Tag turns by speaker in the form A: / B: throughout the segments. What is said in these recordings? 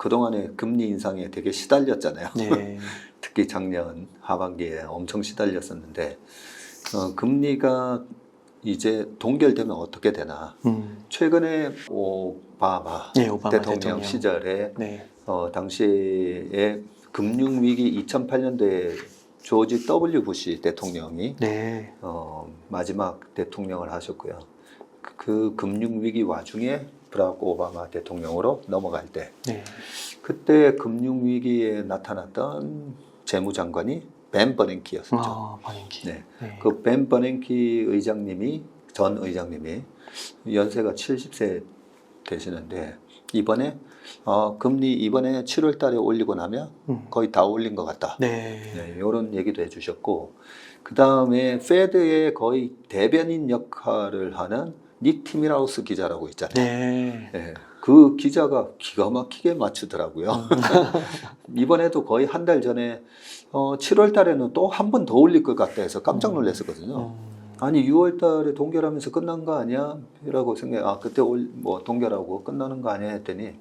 A: 그동안에 금리 인상에 되게 시달렸잖아요.
B: 네.
A: 특히 작년 하반기에 엄청 시달렸었는데 금리가 이제 동결되면 어떻게 되나. 최근에 오바마,
B: 네, 오바마
A: 대통령 시절에
B: 네.
A: 당시에 금융위기 2008년도에 조지 W 부시 대통령이
B: 네.
A: 마지막 대통령을 하셨고요. 그 금융위기 와중에 브라락 오바마 대통령으로 넘어갈 때
B: 네.
A: 그때 금융위기에 나타났던 재무장관이 벤 버냉키였었죠.
B: 아, 버냉키.
A: 네.
B: 네.
A: 그 벤 버냉키 전 의장님이 연세가 70세 되시는데 이번에 금리 이번에 7월 달에 올리고 나면 거의 다 올린 것 같다.
B: 네.
A: 네, 이런 얘기도 해주셨고 그 다음에 페드의 거의 대변인 역할을 하는 닉 티밀하우스 기자라고 있잖아요.
B: 네.
A: 네, 그 기자가 기가 막히게 맞추더라고요. 이번에도 거의 한 달 전에 7월 달에는 또 한 번 더 올릴 것 같다 해서 깜짝 놀랐었거든요. 아니 6월 달에 동결하면서 끝난 거 아니야? 라고 그때 뭐 동결하고 끝나는 거 아니야 했더니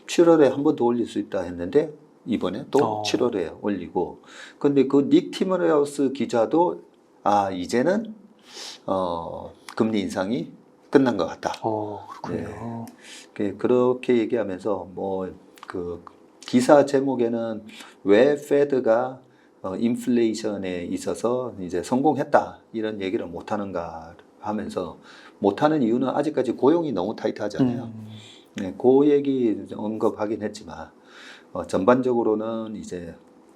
A: 7월에 한 번 더 올릴 수 있다 했는데 이번에 또 7월에 올리고 근데 그 닉 티머라우스 기자도 이제는 금리 인상이 끝난 것 같다.
B: 그렇군요.
A: 네. 그렇게 얘기하면서 뭐 그 기사 제목에는 왜 페드가 인플레이션에 있어서 이제 성공했다 이런 얘기를 못하는가 하면서 못하는 이유는 아직까지 고용이 너무 타이트하잖아요. 네, 그 얘기 언급하긴 했지만 전반적으로는 이제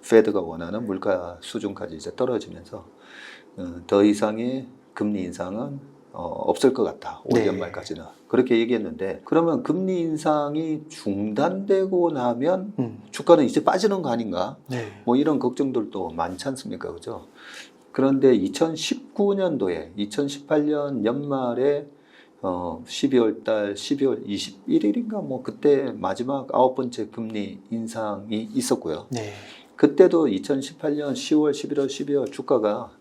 A: 페드가 원하는 물가 수준까지 이제 떨어지면서 더 이상의 금리 인상은 없을 것 같다. 올
B: 네.
A: 연말까지는 그렇게 얘기했는데 그러면 금리 인상이 중단되고 나면 주가는 이제 빠지는 거 아닌가?
B: 네.
A: 뭐 이런 걱정들도 많지 않습니까, 그죠? 그런데 2018년 연말에 12월 달 12월 21일인가 뭐 그때 마지막 9번째 금리 인상이 있었고요.
B: 네.
A: 그때도 2018년 10월, 11월, 12월 주가가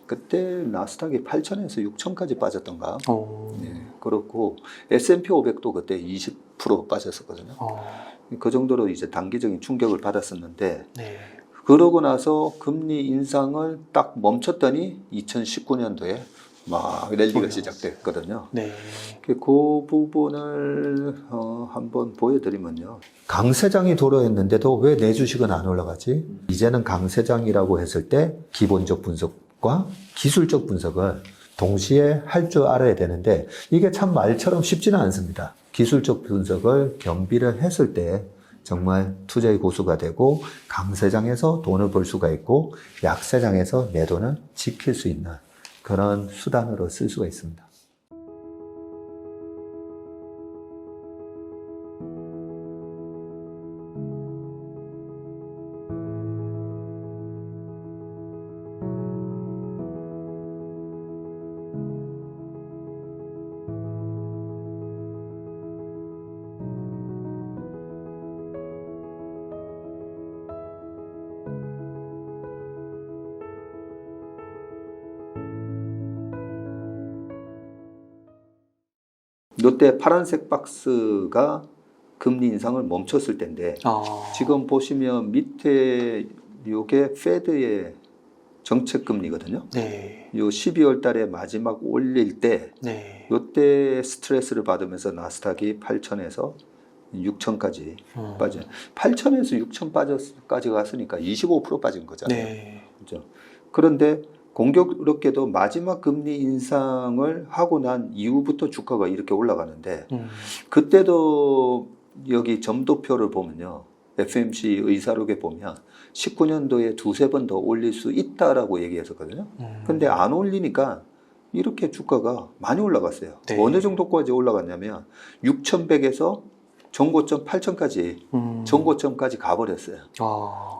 A: 그때 나스닥이 8천에서 6천까지 빠졌던가. 네, 그렇고 S&P 500도 그때 20% 빠졌었거든요. 그 정도로 이제 단기적인 충격을 받았었는데
B: 네.
A: 그러고 나서 금리 인상을 딱 멈췄더니 2019년도에 막 랠리가 시작됐거든요.
B: 네.
A: 그 부분을 한번 보여드리면요. 강세장이 도래했는데도 왜 내 주식은 안 올라가지? 이제는 강세장이라고 했을 때 기본적 분석과 기술적 분석을 동시에 할 줄 알아야 되는데 이게 참 말처럼 쉽지는 않습니다. 기술적 분석을 겸비를 했을 때 정말 투자의 고수가 되고 강세장에서 돈을 벌 수가 있고 약세장에서 내 돈을 지킬 수 있는 그런 수단으로 쓸 수가 있습니다. 이때 파란색 박스가 금리 인상을 멈췄을 때인데 지금 보시면 밑에 이게 페드의 정책 금리거든요.
B: 네.
A: 요 12월 달에 마지막 올릴 때
B: 네.
A: 이때 스트레스를 받으면서 나스닥이 8천에서 6천까지 빠져. 8천에서 6천까지 갔으니까 25% 빠진 거잖아요.
B: 네.
A: 그렇죠? 그런데 공교롭게도 마지막 금리 인상을 하고 난 이후부터 주가가 이렇게 올라가는데 그때도 여기 점도표를 보면요. FMC 의사록에 보면 19년도에 두세 번 더 올릴 수 있다라고 얘기했었거든요. 근데 안 올리니까 이렇게 주가가 많이 올라갔어요.
B: 네.
A: 어느 정도까지 올라갔냐면 6,100에서 전고점 8,000까지 전고점까지 가버렸어요.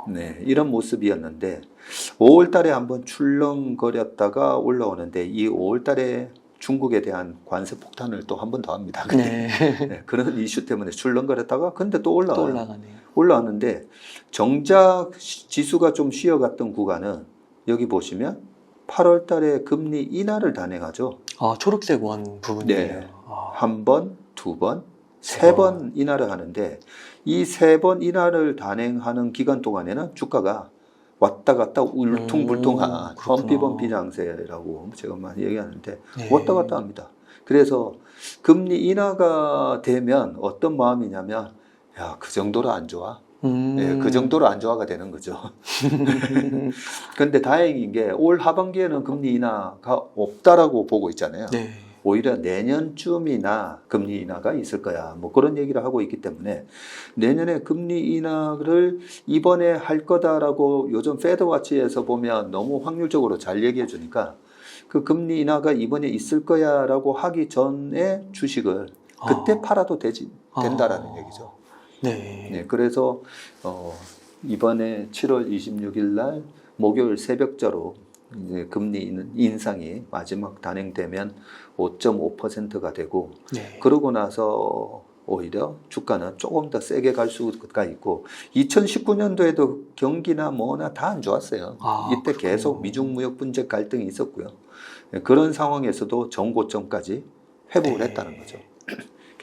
A: 네, 이런 모습이었는데 5월 달에 한번 출렁거렸다가 올라오는데 이 5월 달에 중국에 대한 관세 폭탄을 또 한 번 더 합니다.
B: 네.
A: 네, 그런 이슈 때문에 출렁거렸다가 근데 또 올라와요.
B: 또 올라가네요.
A: 올라왔는데 정작 지수가 좀 쉬어갔던 구간은 여기 보시면 8월 달에 금리 인하를 단행하죠.
B: 초록색 원 부분이에요.
A: 네. 한 번, 두 번, 세 번 인하를 하는데 이 세 번 인하를 단행하는 기간 동안에는 주가가 왔다 갔다 울퉁불퉁한
B: 그렇구나.
A: 범피범피 장세라고 제가 많이 얘기하는데
B: 네.
A: 왔다 갔다 합니다. 그래서 금리 인하가 되면 어떤 마음이냐면 야, 그 정도로 안 좋아? 네, 그 정도로 안 좋아가 되는 거죠. 근데 다행인 게 올 하반기에는 금리 인하가 없다라고 보고 있잖아요.
B: 네.
A: 오히려 내년쯤이나 금리 인하가 있을 거야. 뭐 그런 얘기를 하고 있기 때문에 내년에 금리 인하를 이번에 할 거다라고 요즘 패드워치에서 보면 너무 확률적으로 잘 얘기해 주니까 그 금리 인하가 이번에 있을 거야라고 하기 전에 주식을 그때 팔아도 된다라는 얘기죠.
B: 네.
A: 네, 그래서 이번에 7월 26일 날 목요일 새벽자로 이제 금리 인상이 마지막 단행되면 5.5%가 되고
B: 네.
A: 그러고 나서 오히려 주가는 조금 더 세게 갈 수가 있고 2019년도에도 경기나 뭐나 다 안 좋았어요. 이때
B: 그렇군요.
A: 계속 미중 무역 분쟁 갈등이 있었고요. 네, 그런 상황에서도 전고점까지 회복을 했다는 거죠.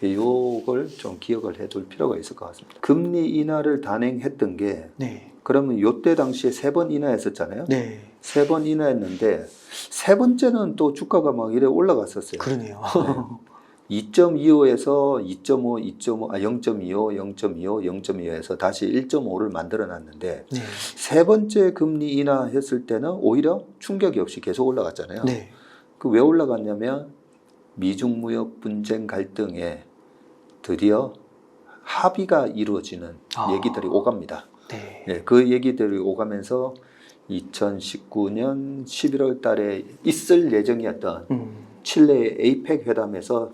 A: 이걸 좀 기억을 해둘 필요가 있을 것 같습니다. 금리 인하를 단행했던 게
B: 네.
A: 그러면 요때 당시에 세 번 인하했었잖아요.
B: 네.
A: 세 번 인하했는데 세 번째는 또 주가가 막 이래 올라갔었어요.
B: 그러네요.
A: 2.25에서 2.5, 2.5, 0.25, 0.25, 0.25에서 다시 1.5를 만들어 놨는데
B: 네.
A: 세 번째 금리 인하했을 때는 오히려 충격이 없이 계속 올라갔잖아요.
B: 네.
A: 그 왜 올라갔냐면 미중 무역 분쟁 갈등에 드디어 합의가 이루어지는 얘기들이 오갑니다.
B: 네.
A: 네, 그 얘기들이 오가면서 2019년 11월 달에 있을 예정이었던 칠레 에이펙 회담에서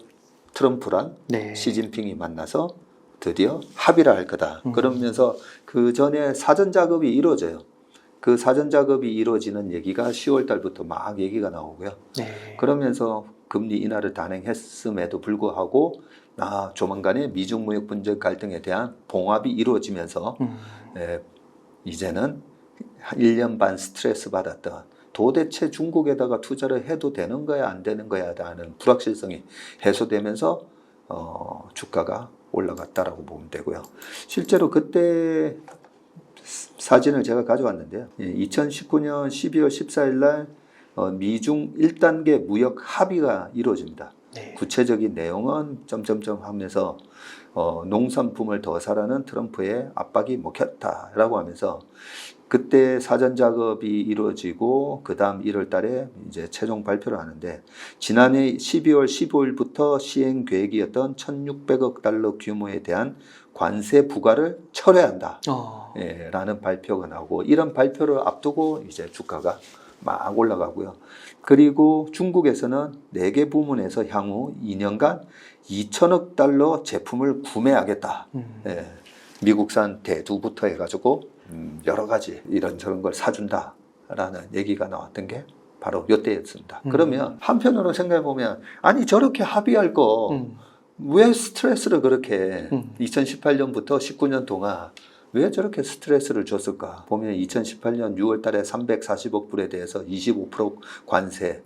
A: 트럼프랑
B: 네.
A: 시진핑이 만나서 드디어 합의를 할 거다. 그러면서 그 전에 사전 작업이 이루어져요. 그 사전 작업이 이루어지는 얘기가 10월 달부터 막 얘기가 나오고요.
B: 네.
A: 그러면서 금리 인하를 단행했음에도 불구하고 조만간에 미중 무역 분쟁 갈등에 대한 봉합이 이루어지면서 이제는 1년 반 스트레스 받았던 도대체 중국에다가 투자를 해도 되는 거야 안 되는 거야 라는 불확실성이 해소되면서 주가가 올라갔다라고 보면 되고요. 실제로 그때 사진을 제가 가져왔는데요. 2019년 12월 14일 날 미중 1단계 무역 합의가 이루어집니다.
B: 네.
A: 구체적인 내용은 점점점 하면서 농산품을 더 사라는 트럼프의 압박이 먹혔다라고 하면서 그때 사전 작업이 이루어지고 그 다음 1월 달에 이제 최종 발표를 하는데 지난해 12월 15일부터 시행 계획이었던 1,600억 달러 규모에 대한 관세 부과를 철회한다. 라는 발표가 나오고 이런 발표를 앞두고 이제 주가가 막 올라가고요. 그리고 중국에서는 4개 부문에서 향후 2년간 2천억 달러 제품을 구매하겠다. 미국산 대두부터 해가지고 여러 가지 이런저런 걸 사준다라는 얘기가 나왔던 게 바로 이때였습니다. 그러면 한편으로 생각해 보면 아니 저렇게 합의할 거 왜 스트레스를 그렇게 2018년부터 19년 동안 왜 저렇게 스트레스를 줬을까? 보면 2018년 6월 달에 340억 불에 대해서 25% 관세,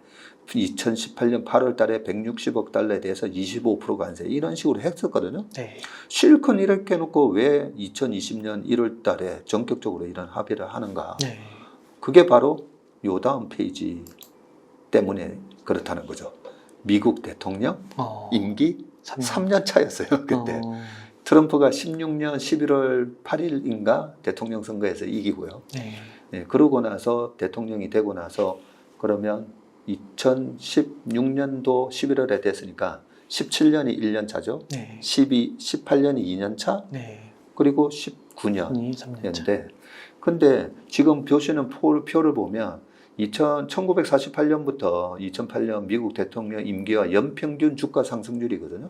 A: 2018년 8월 달에 160억 달러에 대해서 25% 관세 이런 식으로 했었거든요.
B: 네.
A: 실컷 이렇게 해놓고 왜 2020년 1월 달에 전격적으로 이런 합의를 하는가?
B: 네.
A: 그게 바로 요 다음 페이지 때문에 그렇다는 거죠. 미국 대통령 임기 3년 차였어요. 그때. 트럼프가 16년 11월 8일인가 대통령 선거에서 이기고요. 네, 그러고 나서 대통령이 되고 나서 그러면 2016년도 11월에 됐으니까 17년이 1년 차죠. 18년이 2년 차. 그리고 19년이었는데 근데 지금 보시는 표를 보면 1948년부터 2008년 미국 대통령 임기와 연평균 주가 상승률이거든요.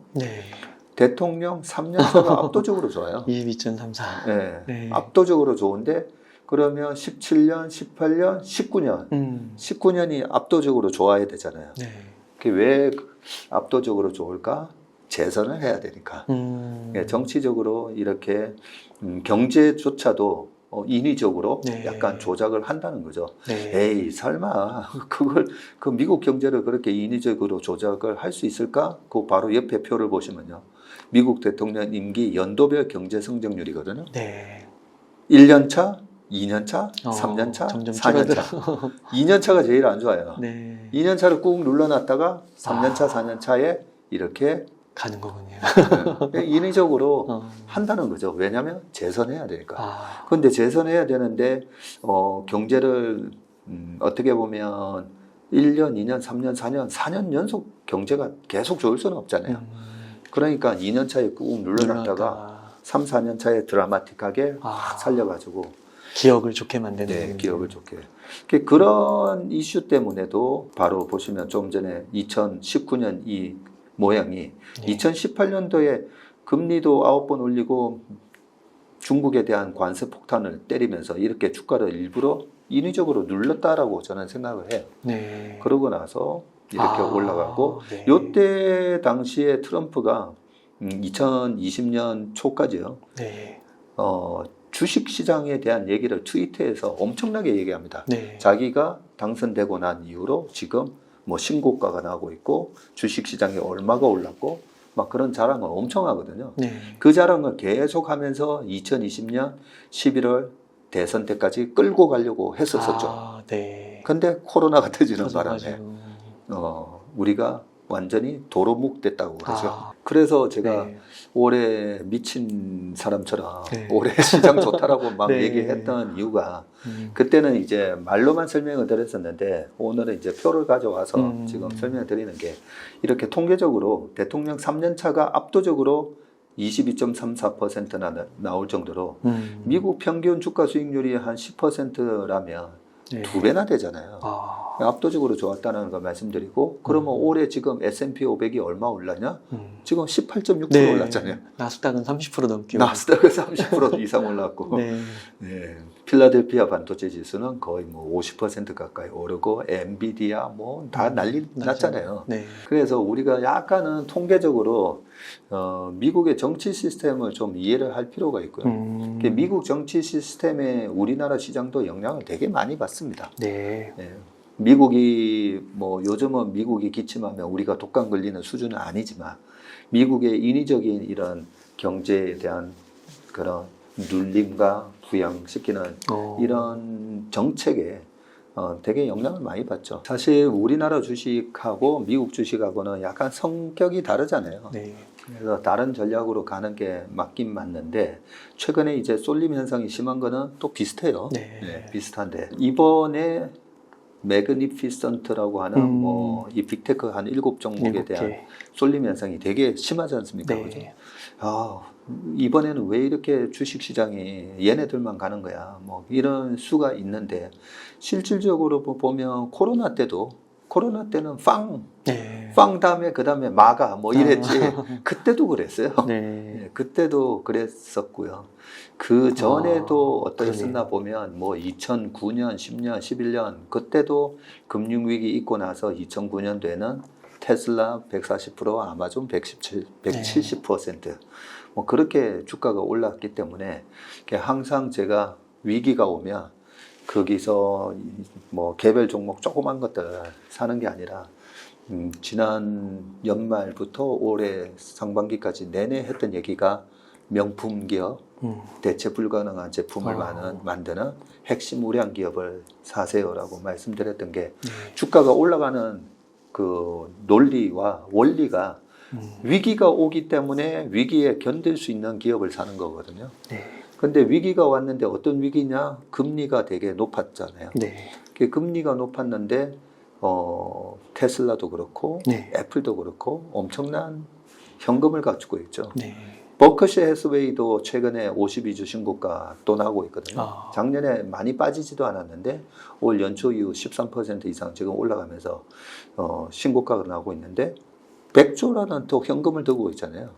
A: 대통령 3년 차가 압도적으로 좋아요.
B: 22.34.
A: 네,
B: 네.
A: 압도적으로 좋은데 그러면 17년, 18년, 19년, 19년이 압도적으로 좋아야 되잖아요. 그게 왜 압도적으로 좋을까? 재선을 해야 되니까. 정치적으로 이렇게 경제조차도 인위적으로 약간 조작을 한다는 거죠. 에이 설마 그걸 그 미국 경제를 그렇게 인위적으로 조작을 할 수 있을까? 그 바로 옆에 표를 보시면요. 미국 대통령 임기 연도별 경제 성장률이거든요.
B: 네.
A: 1년 차, 2년 차, 3년 차,
B: 점점
A: 4년 차. 2년 차가 제일 안 좋아요.
B: 네.
A: 2년 차를 꾹 눌러놨다가 3년 차, 4년 차에 이렇게
B: 가는 거군요.
A: 인위적으로 한다는 거죠. 왜냐하면 재선해야 되니까.
B: 아,
A: 그런데 재선해야 되는데 경제를 어떻게 보면 1년, 2년, 3년, 4년 연속 경제가 계속 좋을 수는 없잖아요. 그러니까 2년 차에 꾹 눌러놨다가 3, 4년 차에 드라마틱하게 확 살려가지고
B: 기억을 좋게 만드는.
A: 네, 기억을 좋게. 그런 이슈 때문에도 바로 보시면 좀 전에 2019년 이 모양이
B: 네.
A: 2018년도에 금리도 9번 올리고 중국에 대한 관세 폭탄을 때리면서 이렇게 주가를 일부러 인위적으로 눌렀다라고 저는 생각을 해요.
B: 네.
A: 그러고 나서 이렇게 올라가고
B: 네.
A: 요때 당시에 트럼프가 2020년 초까지요.
B: 네.
A: 주식 시장에 대한 얘기를 트위터에서 엄청나게 얘기합니다.
B: 네.
A: 자기가 당선되고 난 이후로 지금 뭐 신고가가 나오고 있고 주식 시장이 얼마가 올랐고 막 그런 자랑을 엄청 하거든요.
B: 네.
A: 그 자랑을 계속 하면서 2020년 11월 대선 때까지 끌고 가려고 했었었죠.
B: 아, 네.
A: 근데 코로나가 터지는 바람에
B: 터져가지고.
A: 우리가 완전히 도로묵 됐다고 그러죠.
B: 아,
A: 그래서 제가
B: 네.
A: 올해 미친 사람처럼
B: 네.
A: 올해 시장 좋다라고 막
B: 네.
A: 얘기했던 이유가 그때는 이제 말로만 설명을 드렸었는데 오늘은 이제 표를 가져와서 지금 설명을 드리는 게 이렇게 통계적으로 대통령 3년 차가 압도적으로 22.34%나 나올 정도로 미국 평균 주가 수익률이 한 10%라면
B: 네.
A: 2배나 되잖아요.
B: 아,
A: 압도적으로 좋았다는 걸 말씀드리고 그러면 올해 지금 S&P 500이 얼마 올랐냐? 지금 18.6%
B: 네.
A: 올랐잖아요.
B: 나스닥은 30% 넘기고.
A: 나스닥은 30% 이상 올랐고
B: 네.
A: 네. 필라델피아 반도체 지수는 거의 뭐 50% 가까이 오르고 엔비디아 뭐 다 난리 났잖아요.
B: 네.
A: 그래서 우리가 약간은 통계적으로 미국의 정치 시스템을 좀 이해를 할 필요가 있고요. 미국 정치 시스템에 우리나라 시장도 영향을 되게 많이 받습니다.
B: 네.
A: 예. 미국이 뭐 요즘은 미국이 기침하면 우리가 독감 걸리는 수준은 아니지만 미국의 인위적인 이런 경제에 대한 그런 눌림과 부양시키는 이런 정책에 되게 영향을 많이 받죠. 사실 우리나라 주식하고 미국 주식하고는 약간 성격이 다르잖아요.
B: 네.
A: 그래서 다른 전략으로 가는 게 맞긴 맞는데 최근에 이제 쏠림 현상이 심한 거는 또 비슷해요.
B: 네.
A: 네, 비슷한데 이번에 매그니피선트라고 하는 뭐 이 빅테크 한 7종목에 대한 쏠림 현상이 되게 심하지 않습니까?
B: 네.
A: 그죠? 이번에는 왜 이렇게 주식 시장이 얘네들만 가는 거야? 뭐 이런 수가 있는데 실질적으로 보면 코로나 때는
B: 네.
A: 빵 다음에 그 다음에 마가 뭐 이랬지. 그때도 그랬어요.
B: 네.
A: 네, 그때도 그랬었고요. 그 전에도 어떠셨나
B: 그러네요.
A: 보면 뭐 2009년, 10년, 11년 그때도 금융위기 있고 나서 2009년도에는 테슬라 140%, 아마존 170%. 뭐 그렇게 주가가 올랐기 때문에 항상 제가 위기가 오면 거기서 뭐 개별 종목 조그만 것들 사는 게 아니라 지난 연말부터 올해 상반기까지 내내 했던 얘기가 명품 기업, 대체 불가능한 제품을 만드는 핵심 우량 기업을 사세요라고 말씀드렸던 게 주가가 올라가는 그 논리와 원리가 위기가 오기 때문에 위기에 견딜 수 있는 기업을 사는 거거든요.
B: 네.
A: 근데 위기가 왔는데 어떤 위기냐? 금리가 되게 높았잖아요.
B: 네.
A: 금리가 높았는데 테슬라도 그렇고
B: 네.
A: 애플도 그렇고 엄청난 현금을 갖추고 있죠.
B: 네.
A: 버크셔 해스웨이도 최근에 52주 신고가 또 나오고 있거든요.
B: 아.
A: 작년에 많이 빠지지도 않았는데 올 연초 이후 13% 이상 지금 올라가면서 신고가가 나오고 있는데 100조라는 또 현금을 들고 있잖아요.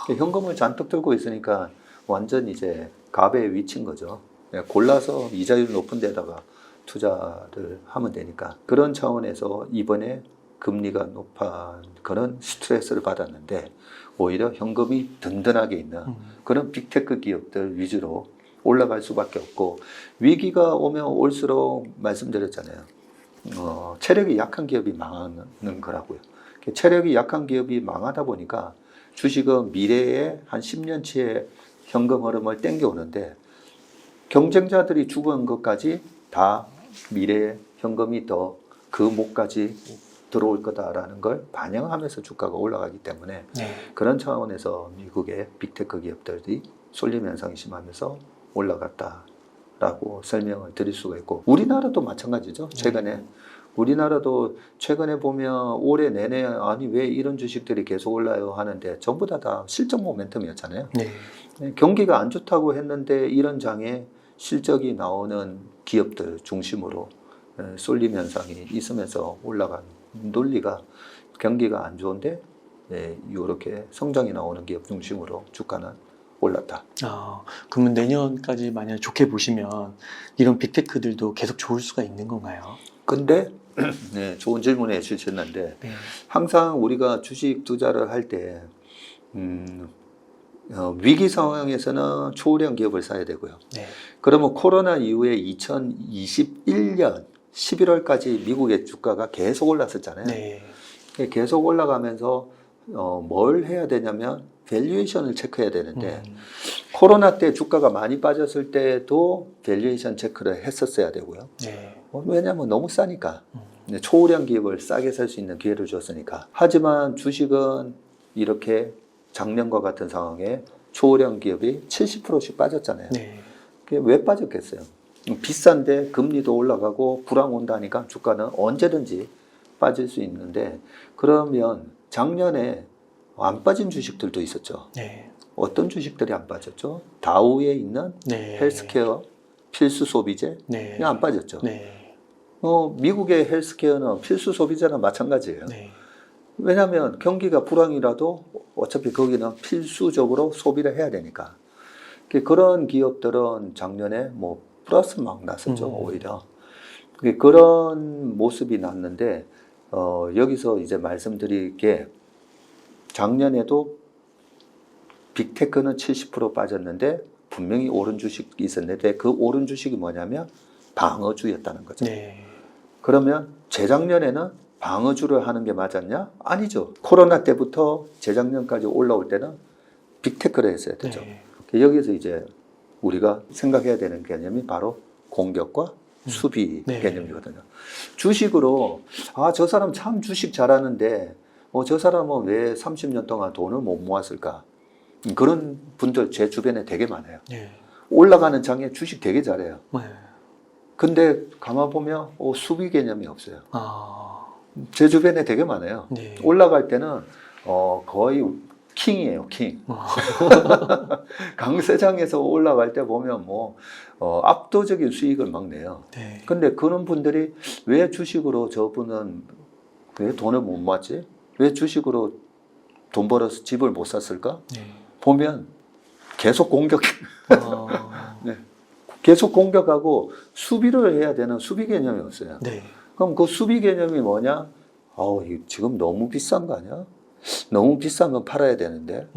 A: 현금을 잔뜩 들고 있으니까 완전 이제 갑에 위친 거죠. 골라서 이자율 높은 데다가 투자를 하면 되니까 그런 차원에서 이번에 금리가 높아 그런 스트레스를 받았는데 오히려 현금이 든든하게 있는 그런 빅테크 기업들 위주로 올라갈 수밖에 없고 위기가 오면 올수록 말씀드렸잖아요. 체력이 약한 기업이 망하는 거라고요. 체력이 약한 기업이 망하다 보니까 주식은 미래에 한 10년치의 현금 흐름을 땡겨오는데 경쟁자들이 죽은 것까지 다 미래의 현금이 더 그 목까지 들어올 거다라는 걸 반영하면서 주가가 올라가기 때문에
B: 네.
A: 그런 차원에서 미국의 빅테크 기업들이 쏠림 현상이 심하면서 올라갔다라고 설명을 드릴 수가 있고 우리나라도 마찬가지죠. 최근에 우리나라도 최근에 보면 올해 내내 아니 왜 이런 주식들이 계속 올라요 하는데 전부 다 실적 모멘텀이었잖아요.
B: 네.
A: 경기가 안 좋다고 했는데 이런 장에 실적이 나오는 기업들 중심으로 쏠림 현상이 있으면서 올라간 논리가 경기가 안 좋은데 이렇게 성장이 나오는 기업 중심으로 주가는 올랐다.
B: 그러면 내년까지 만약 좋게 보시면 이런 빅테크들도 계속 좋을 수가 있는 건가요?
A: 근데 네, 좋은 질문에 주셨는데
B: 네.
A: 항상 우리가 주식 투자를 할 때 위기 상황에서는 초우량 기업을 사야 되고요.
B: 네.
A: 그러면 코로나 이후에 2021년 11월까지 미국의 주가가 계속 올랐었잖아요.
B: 네.
A: 계속 올라가면서 뭘 해야 되냐면 밸류에이션을 체크해야 되는데 코로나 때 주가가 많이 빠졌을 때도 밸류에이션 체크를 했었어야 되고요.
B: 네.
A: 왜냐하면 너무 싸니까. 초우량 기업을 싸게 살 수 있는 기회를 줬으니까. 하지만 주식은 이렇게 작년과 같은 상황에 초우량 기업이 70%씩 빠졌잖아요.
B: 네.
A: 그게 왜 빠졌겠어요? 비싼데 금리도 올라가고 불황 온다니까 주가는 언제든지 빠질 수 있는데 그러면 작년에 안 빠진 주식들도 있었죠.
B: 네.
A: 어떤 주식들이 안 빠졌죠? 다우에 있는
B: 네.
A: 헬스케어, 필수 소비재
B: 네.
A: 이게 안 빠졌죠.
B: 네.
A: 미국의 헬스케어는 필수 소비재랑 마찬가지예요.
B: 네.
A: 왜냐하면 경기가 불황이라도 어차피 거기는 필수적으로 소비를 해야 되니까. 그런 기업들은 작년에 뭐 플러스 막 났었죠, 오히려. 그런 모습이 났는데, 여기서 이제 말씀드릴 게 작년에도 빅테크는 70% 빠졌는데 분명히 오른 주식이 있었는데 그 오른 주식이 뭐냐면 방어주였다는 거죠.
B: 네.
A: 그러면 재작년에는 방어주를 하는 게 맞았냐? 아니죠. 코로나 때부터 재작년까지 올라올 때는 빅테크를 했어야 되죠.
B: 네.
A: 여기서 이제 우리가 생각해야 되는 개념이 바로 공격과 수비
B: 네.
A: 개념이거든요. 주식으로 저 사람 참 주식 잘하는데 저 사람은 왜 30년 동안 돈을 못 모았을까? 그런 분들 제 주변에 되게 많아요.
B: 네.
A: 올라가는 장에 주식 되게 잘해요.
B: 네.
A: 근데 가만 보면 수비 개념이 없어요.
B: 아.
A: 제 주변에 되게 많아요.
B: 네.
A: 올라갈 때는 거의 킹이에요, 킹. 강세장에서 올라갈 때 보면 압도적인 수익을 막 내요.
B: 네.
A: 근데 그런 분들이 왜 주식으로 저분은 왜 돈을 못 모았지? 왜 주식으로 돈 벌어서 집을 못 샀을까?
B: 네.
A: 보면 계속 공격,
B: 네.
A: 계속 공격하고 수비를 해야 되는 수비 개념이 없어요.
B: 네.
A: 그럼 그 수비 개념이 뭐냐? 지금 너무 비싼 거 아니야? 너무 비싸면 팔아야 되는데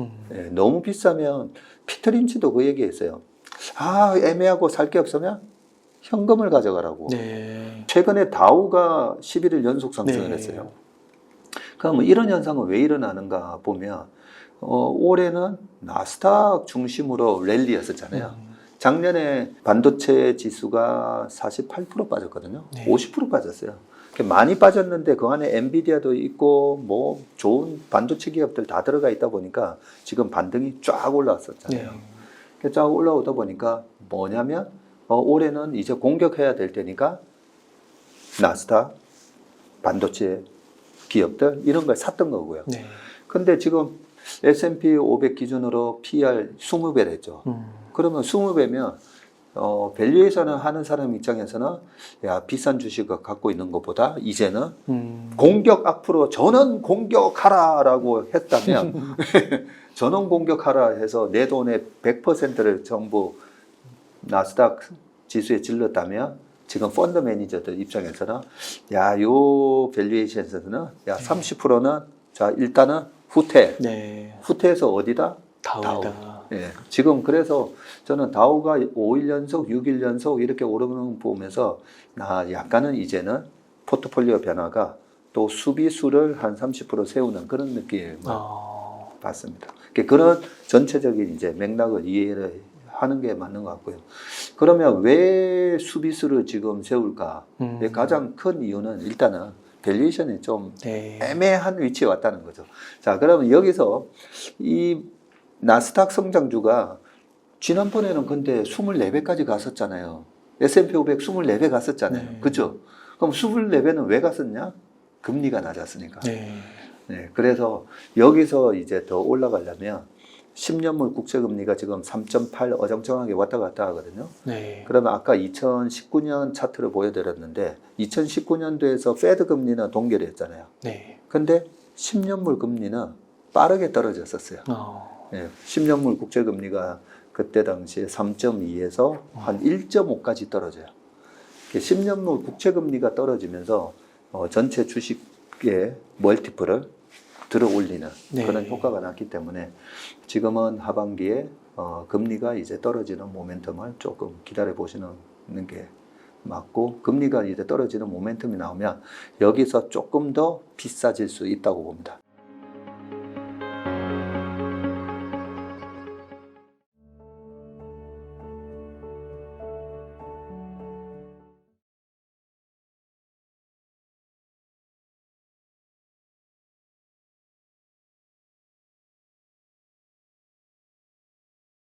A: 너무 비싸면 피터 린치도 그 얘기했어요. 애매하고 살 게 없으면 현금을 가져가라고.
B: 네.
A: 최근에 다우가 11일 연속 상승을
B: 네.
A: 했어요. 그럼 이런 현상은 왜 일어나는가 보면 올해는 나스닥 중심으로 랠리였었잖아요. 작년에 반도체 지수가 48% 빠졌거든요.
B: 네.
A: 50% 빠졌어요. 많이 빠졌는데 그 안에 엔비디아도 있고 좋은 반도체 기업들 다 들어가 있다 보니까 지금 반등이 쫙 올라왔었잖아요.
B: 네.
A: 쫙 올라오다 보니까 뭐냐면 올해는 이제 공격해야 될 때니까 나스닥 반도체 기업들 이런 걸 샀던 거고요.
B: 네.
A: 근데 지금 S&P 500 기준으로 PR 20배랬죠. 그러면 20배면 밸류에이션을 하는 사람 입장에서는 비싼 주식을 갖고 있는 것보다 이제는 공격 앞으로 전원 공격하라라고 했다면 전원 공격하라 해서 내 돈의 100%를 전부 나스닥 지수에 질렀다면 지금 펀드 매니저들 입장에서는 요 밸류에이션에서는 30%는 자 일단은 후퇴.
B: 네.
A: 후퇴해서 어디다?
B: 다우다.
A: 예. 지금 그래서 저는 다우가 5일 연속, 6일 연속 이렇게 오르는 거 보면서 약간은 이제는 포트폴리오 변화가 또 수비수를 한 30% 세우는 그런 느낌을 봤습니다. 그런 전체적인 이제 맥락을 이해를 하는 게 맞는 것 같고요. 그러면 왜 수비수를 지금 세울까? 가장 큰 이유는 일단은 밸류에이션이 좀
B: 네.
A: 애매한 위치에 왔다는 거죠. 자, 그러면 여기서 이 나스닥 성장주가 지난번에는 근데 24배까지 갔었잖아요. S&P 500 24배 갔었잖아요.
B: 네.
A: 그죠? 그럼 24배는 왜 갔었냐? 금리가 낮았으니까.
B: 네.
A: 네, 그래서 여기서 이제 더 올라가려면 10년물 국채금리가 지금 3.8 어정쩡하게 왔다 갔다 하거든요.
B: 네.
A: 그러면 아까 2019년 차트를 보여드렸는데 2019년도에서 페드 금리는 동결이 했잖아요.
B: 네.
A: 근데 10년물 금리는 빠르게 떨어졌었어요. 네, 10년물 국채금리가 그때 당시에 3.2에서 한 1.5까지 떨어져요. 10년물 국채금리가 떨어지면서 전체 주식의 멀티플을 들어 올리는
B: 네.
A: 그런 효과가 났기 때문에 지금은 하반기에 금리가 이제 떨어지는 모멘텀을 조금 기다려 보시는 게 맞고, 금리가 이제 떨어지는 모멘텀이 나오면 여기서 조금 더 비싸질 수 있다고 봅니다.